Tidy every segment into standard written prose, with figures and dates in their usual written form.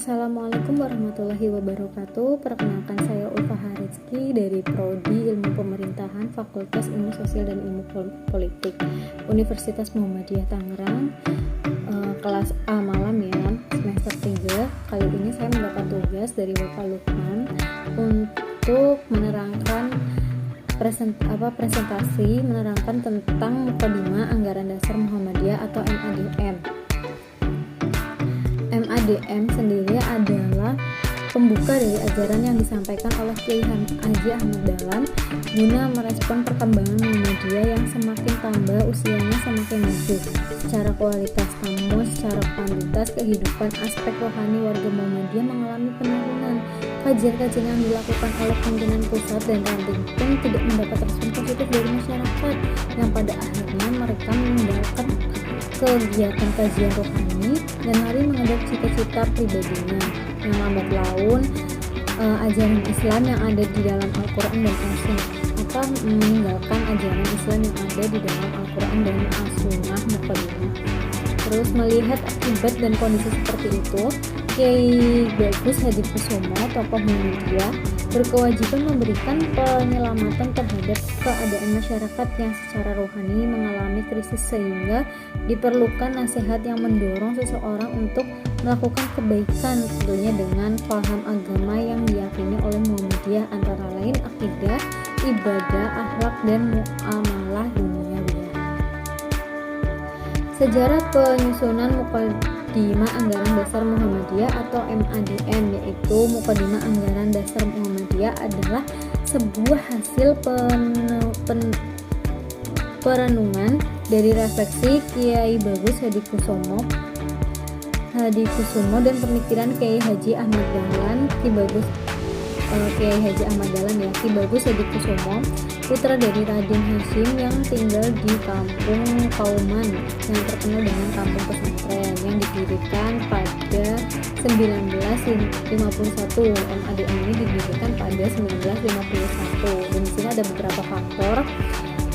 Assalamualaikum warahmatullahi wabarakatuh. Perkenalkan, saya Ulfa Harizki dari Prodi Ilmu Pemerintahan Fakultas Ilmu Sosial dan Ilmu Politik Universitas Muhammadiyah Tangerang, kelas A malam ya, semester 3. Kali ini saya mendapat tugas dari Bapak Lukman untuk menerangkan presentasi menerangkan tentang Mukadimah Anggaran Dasar Muhammadiyah atau MADM. MADM sendiri adalah pembuka dari ajaran yang disampaikan oleh Kiai Haji Ahmad Dahlan guna merespon perkembangan Muhammadiyah yang semakin tambah usianya semakin maju secara kualitas, namun secara kuantitas kehidupan aspek rohani warga Muhammadiyah mengalami penurunan. Kajian-kajian yang dilakukan oleh pimpinan pusat dan ranting pun tidak mendapat respon positif dari masyarakat, yang pada akhirnya mereka meninggalkan kegiatan kajian rohani dan lari mengejar cita-cita pribadinya yang lambat laun ajaran Islam yang ada di dalam Al-Quran dan As-Sunnah, atau meninggalkan ajaran Islam yang ada di dalam Al-Quran dan As-Sunnah Mukadimah. Terus melihat akibat dan kondisi seperti itu, Kiai Bagus Hadikusumo, tokoh Muhammadiyah, berkewajiban memberikan penyelamatan terhadap keadaan masyarakat yang secara rohani mengalami krisis, sehingga diperlukan nasihat yang mendorong seseorang untuk melakukan kebaikan, tentunya dengan paham agama yang diyakini oleh Muhammadiyah, antara lain akidah, ibadah, akhlak, dan muamalah duniawi. Sejarah penyusunan Mukadimah Anggaran Dasar Muhammadiyah atau MADM, yaitu Mukadimah Anggaran Dasar Muhammadiyah adalah sebuah hasil perenungan dari refleksi Kiai Bagus Hadikusumo dan pemikiran Kiai Haji Ahmad Dahlan. Kiai Haji Ahmad Dahlan ya, Ki Bagus Hadikusumo, putra dari Raden Hasyim yang tinggal di kampung Kauman yang terkenal dengan kampung pesantren, yang didirikan pada 1951. MADM ini didirikan pada 1951, dan di sini ada beberapa faktor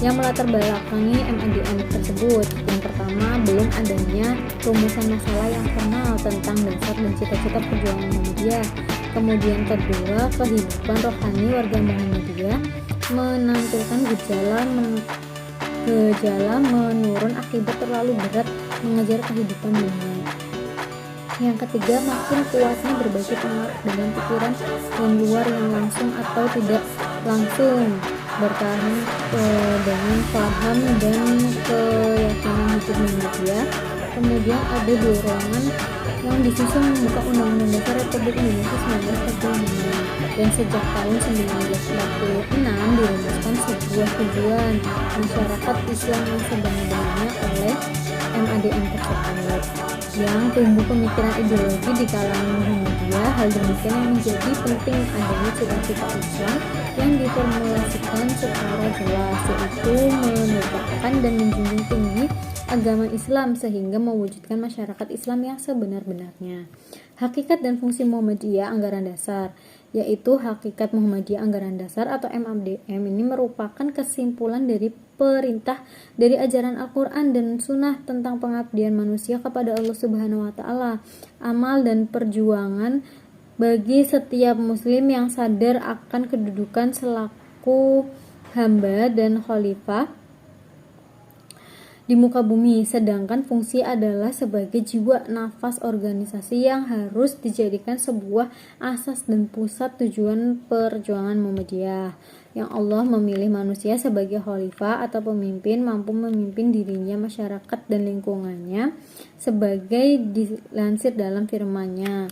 yang melatar belakangi MADM tersebut. Yang pertama, belum adanya rumusan masalah yang formal tentang dasar dan cita-cita perjuangan Muhammadiyah. Kemudian kedua, kehidupan rohani warga Muhammadiyah menampilkan gejala menurun akibat terlalu berat mengejar kehidupan dunia. Yang ketiga, makin kuatnya berbagai pengaruh dengan pikiran yang luar yang langsung atau tidak langsung bertahan dengan paham dan keyakinan hidup Muhammadiyah. Kemudian ada dorongan yang disusun membuka Undang-Undang Dasar Republik Indonesia 1945, dan sejak tahun 1946 dirumuskan sebuah tujuan masyarakat Islam yang sebenarnya oleh MADM tersebut, yang tumbuh pemikiran ideologi di kalangan Muhammadiyah. Hal demikian yang menjadi penting adanya cita-cita Islam yang diformulasikan secara jelas, yaitu menegakkan dan menjunjung tinggi agama Islam sehingga mewujudkan masyarakat Islam yang sebenar-benarnya. Hakikat dan fungsi Muhammadiyah Anggaran Dasar, yaitu Hakikat Muhammadiyah Anggaran Dasar atau MADM ini merupakan kesimpulan dari perintah dari ajaran Al-Quran dan Sunnah tentang pengabdian manusia kepada Allah Subhanahu wa Ta'ala, amal dan perjuangan bagi setiap muslim yang sadar akan kedudukan selaku hamba dan khalifah di muka bumi, sedangkan fungsi adalah sebagai jiwa nafas organisasi yang harus dijadikan sebuah asas dan pusat tujuan perjuangan Muhammadiyah, yang Allah memilih manusia sebagai khalifah atau pemimpin mampu memimpin dirinya, masyarakat, dan lingkungannya, sebagai dilansir dalam firman-Nya,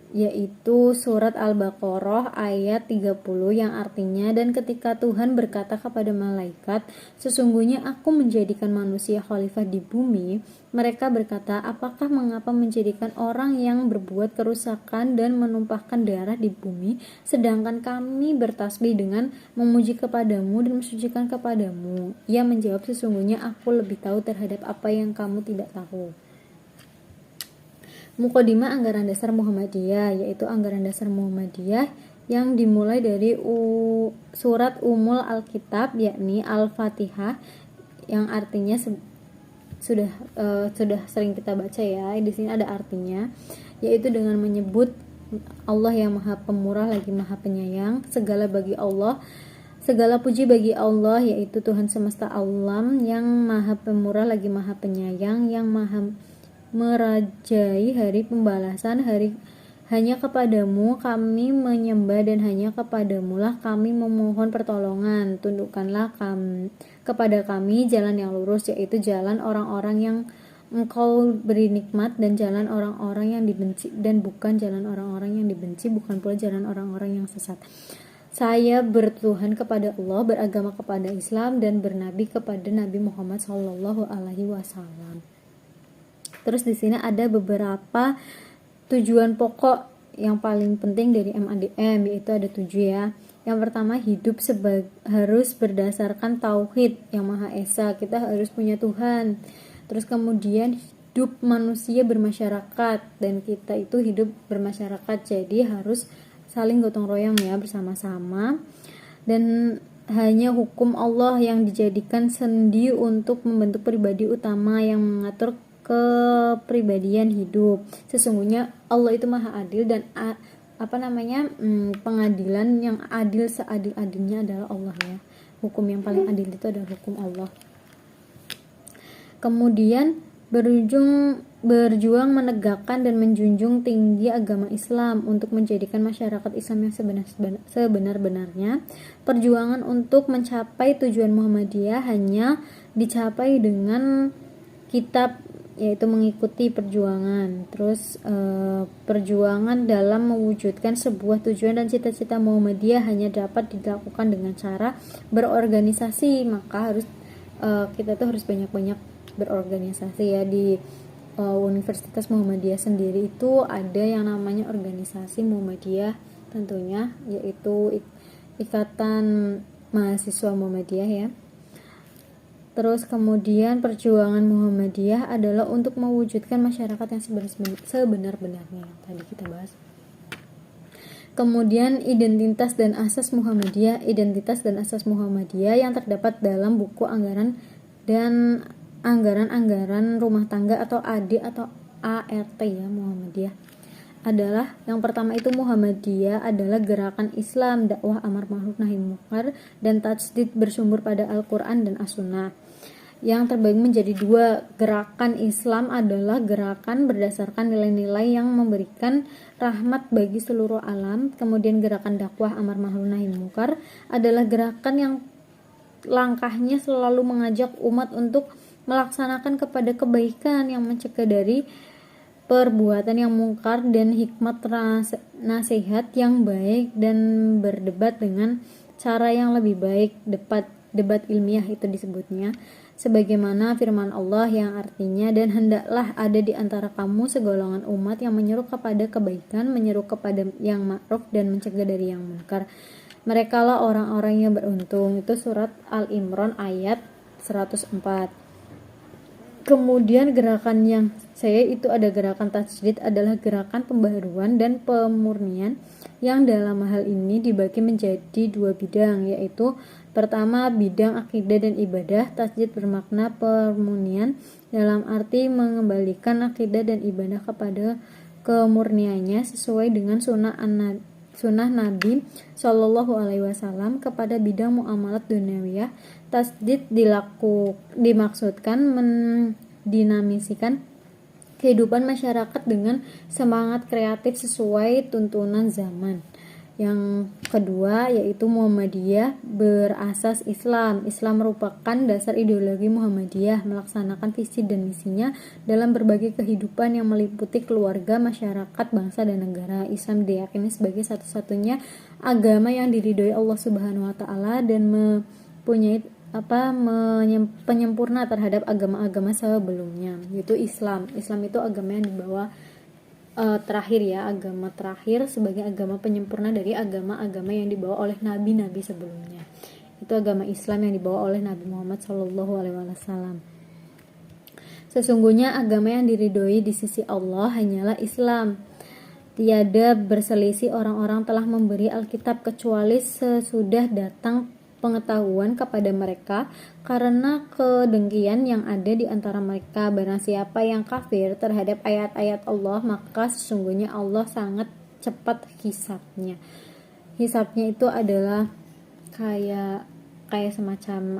yaitu surat Al-Baqarah ayat 30, yang artinya, dan ketika Tuhan berkata kepada malaikat, sesungguhnya aku menjadikan manusia khalifah di bumi, mereka berkata, apakah mengapa menjadikan orang yang berbuat kerusakan dan menumpahkan darah di bumi, sedangkan kami bertasbih dengan memuji kepadamu dan mensucikan kepadamu? Ia menjawab, sesungguhnya aku lebih tahu terhadap apa yang kamu tidak tahu. Mukadimah Anggaran Dasar Muhammadiyah, yaitu Anggaran Dasar Muhammadiyah yang dimulai dari surat Ummul Alkitab, yakni Al-Fatihah, yang artinya sudah sering kita baca ya. Di sini ada artinya, yaitu dengan menyebut Allah yang Maha Pemurah lagi Maha Penyayang. Segala puji bagi Allah, yaitu Tuhan semesta alam yang Maha Pemurah lagi Maha Penyayang, yang Maha merajai hari pembalasan. Hanya kepadamu kami menyembah dan hanya kepadamulah kami memohon pertolongan. Tundukkanlah kepada kami jalan yang lurus, yaitu jalan orang-orang yang Engkau beri nikmat, dan jalan orang-orang yang dibenci, dan bukan jalan orang-orang yang dibenci, bukan pula jalan orang-orang yang sesat. Saya bertuhan kepada Allah, beragama kepada Islam, dan bernabi kepada Nabi Muhammad SAW. Terus di sini ada beberapa tujuan pokok yang paling penting dari MADM, yaitu ada 7 ya. Yang pertama, hidup harus berdasarkan tauhid yang Maha Esa. Kita harus punya Tuhan. Terus kemudian hidup manusia bermasyarakat, dan kita itu hidup bermasyarakat, jadi harus saling gotong royong ya, bersama-sama. Dan hanya hukum Allah yang dijadikan sendi untuk membentuk pribadi utama yang mengatur kepribadian hidup. Sesungguhnya Allah itu Maha Adil, dan pengadilan yang adil seadil-adilnya adalah Allah ya. Hukum yang paling adil itu adalah hukum Allah. Kemudian berjuang menegakkan dan menjunjung tinggi agama Islam untuk menjadikan masyarakat Islam yang sebenar-benarnya. Perjuangan untuk mencapai tujuan Muhammadiyah hanya dicapai dengan kitab, yaitu mengikuti perjuangan. Terus perjuangan dalam mewujudkan sebuah tujuan dan cita-cita Muhammadiyah hanya dapat dilakukan dengan cara berorganisasi. Maka kita tuh harus banyak-banyak berorganisasi ya. Di Universitas Muhammadiyah sendiri itu ada yang namanya organisasi Muhammadiyah tentunya, yaitu Ikatan Mahasiswa Muhammadiyah ya. Terus kemudian perjuangan Muhammadiyah adalah untuk mewujudkan masyarakat yang sebenar-benarnya yang tadi kita bahas. Kemudian identitas dan asas Muhammadiyah yang terdapat dalam buku anggaran dan anggaran rumah tangga atau AD atau ART ya Muhammadiyah adalah yang pertama itu Muhammadiyah adalah gerakan Islam, dakwah amar ma'ruf nahi munkar, dan tajdid bersumber pada Al-Quran dan As-Sunnah. Yang terbagi menjadi 2. Gerakan Islam adalah gerakan berdasarkan nilai-nilai yang memberikan rahmat bagi seluruh alam. Kemudian gerakan dakwah amar ma'ruf nahi munkar adalah gerakan yang langkahnya selalu mengajak umat untuk melaksanakan kepada kebaikan, yang mencegah dari perbuatan yang mungkar, dan hikmat nasihat yang baik, dan berdebat dengan cara yang lebih baik, debat ilmiah itu disebutnya, sebagaimana firman Allah yang artinya, dan hendaklah ada di antara kamu segolongan umat yang menyeru kepada kebaikan, menyeru kepada yang ma'ruf, dan mencegah dari yang munkar. Merekalah orang-orang yang beruntung. Itu surat Al-Imran ayat 104. Kemudian gerakan yang itu ada gerakan tajdid, adalah gerakan pembaharuan dan pemurnian, yang dalam hal ini dibagi menjadi 2 bidang, yaitu pertama bidang akidah dan ibadah. Tajdid bermakna pemurnian dalam arti mengembalikan akidah dan ibadah kepada kemurniannya sesuai dengan sunnah Nabi Shallallahu Alaihi Wasallam. Kepada bidang muamalat dunyawiyah, tajdid dimaksudkan mendinamisikan kehidupan masyarakat dengan semangat kreatif sesuai tuntunan zaman. Yang kedua yaitu Muhammadiyah berasas Islam. Islam merupakan dasar ideologi Muhammadiyah, melaksanakan visi dan misinya dalam berbagai kehidupan yang meliputi keluarga, masyarakat, bangsa, dan negara. Islam diyakini sebagai satu-satunya agama yang diridhoi Allah Subhanahu wa taala dan mempunyai penyempurna terhadap agama-agama sebelumnya, yaitu Islam. Islam itu agama yang dibawa terakhir ya, agama terakhir sebagai agama penyempurna dari agama-agama yang dibawa oleh nabi-nabi sebelumnya. Itu agama Islam yang dibawa oleh Nabi Muhammad SAW. Sesungguhnya agama yang diridhoi di sisi Allah hanyalah Islam. Tiada berselisih orang-orang telah memberi Alkitab kecuali sesudah datang pengetahuan kepada mereka karena kedengkian yang ada di antara mereka. Barang siapa yang kafir terhadap ayat-ayat Allah, maka sesungguhnya Allah sangat cepat hisabnya. Hisabnya itu adalah kayak semacam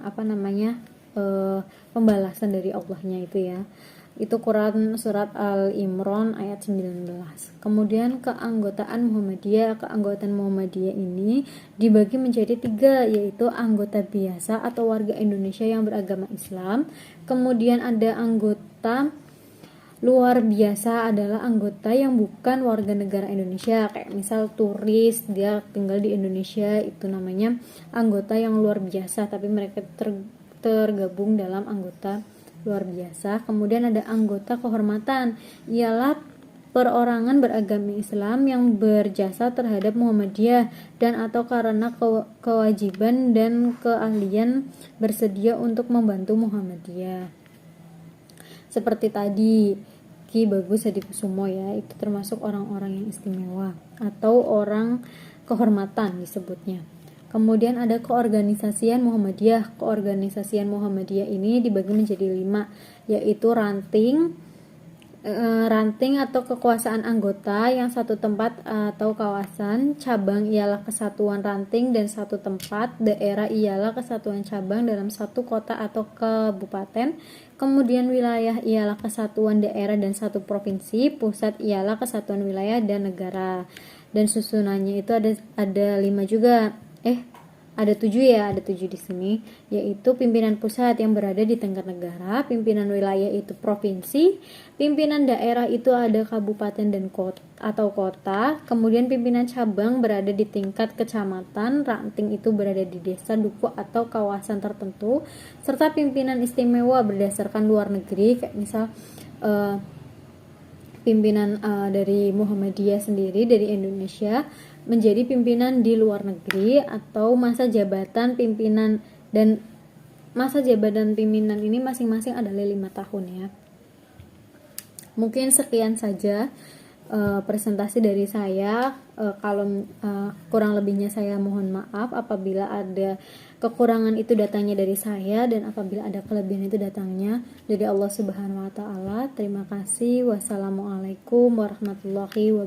pembalasan dari Allahnya itu ya. Itu Quran surat Al-Imran ayat 19. Kemudian keanggotaan Muhammadiyah ini dibagi menjadi 3, yaitu anggota biasa atau warga Indonesia yang beragama Islam. Kemudian ada anggota luar biasa, adalah anggota yang bukan warga negara Indonesia, kayak misal turis dia tinggal di Indonesia, itu namanya anggota yang luar biasa, tapi mereka tergabung dalam anggota luar biasa. Kemudian ada anggota kehormatan, ialah perorangan beragama Islam yang berjasa terhadap Muhammadiyah dan atau karena kewajiban dan keahlian bersedia untuk membantu Muhammadiyah. Seperti tadi Ki Bagus Hadikusumo ya, itu termasuk orang-orang yang istimewa atau orang kehormatan disebutnya. Kemudian ada keorganisasian Muhammadiyah. Keorganisasian Muhammadiyah ini dibagi menjadi 5, yaitu ranting atau kekuasaan anggota yang satu tempat atau kawasan, cabang ialah kesatuan ranting dan satu tempat, daerah ialah kesatuan cabang dalam satu kota atau kabupaten, kemudian wilayah ialah kesatuan daerah dan satu provinsi, pusat ialah kesatuan wilayah dan negara. Dan susunannya itu ada 5 juga. Ada 7 di sini, yaitu pimpinan pusat yang berada di tingkat negara, pimpinan wilayah itu provinsi, pimpinan daerah itu ada kabupaten dan kota, kemudian pimpinan cabang berada di tingkat kecamatan, ranting itu berada di desa, duku atau kawasan tertentu, serta pimpinan istimewa berdasarkan luar negeri, kayak misal pimpinan dari Muhammadiyah sendiri dari Indonesia menjadi pimpinan di luar negeri, atau masa jabatan pimpinan ini masing-masing adalah 5 tahun ya. Mungkin sekian saja presentasi dari saya. Kalau kurang lebihnya saya mohon maaf. Apabila ada kekurangan itu datangnya dari saya, dan apabila ada kelebihan itu datangnya dari Allah Subhanahu wa taala. Terima kasih. Wassalamualaikum warahmatullahi wabarakatuh.